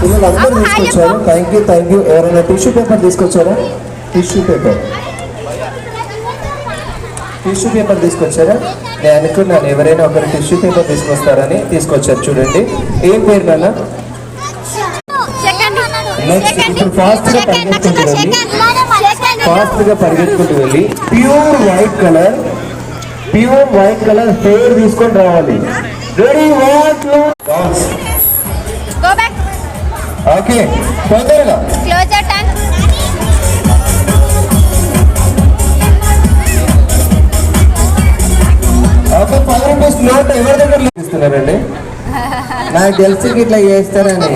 పిల్లలందరూ తీసుకొచ్చారు. Thank you. ఎవరైనా టిష్యూ పేపర్ తీసుకొచ్చారా? టిష్యూ పేపర్ తీసుకొచ్చారా? నేను అనుకున్నాను ఎవరైనా ఒకరు టిష్యూ పేపర్ తీసుకొస్తారని. తీసుకొచ్చారు. చూడండి, ఏం పేరు నాన్న? నెక్స్ట్ ఇప్పుడు ఫాస్ట్ గా పరిగెత్తుకుంటూ వెళ్ళి ప్యూర్ వైట్ కలర్ హెయిర్ తీసుకొని రావాలి. రెడీ, 1 2 ఓకే, తొందరగా ఒక 10 రూపీస్ నోట్ ఎవరి దగ్గర ఇస్తున్నారండి? నాకు తెలిసి ఇట్లా చేస్తారని.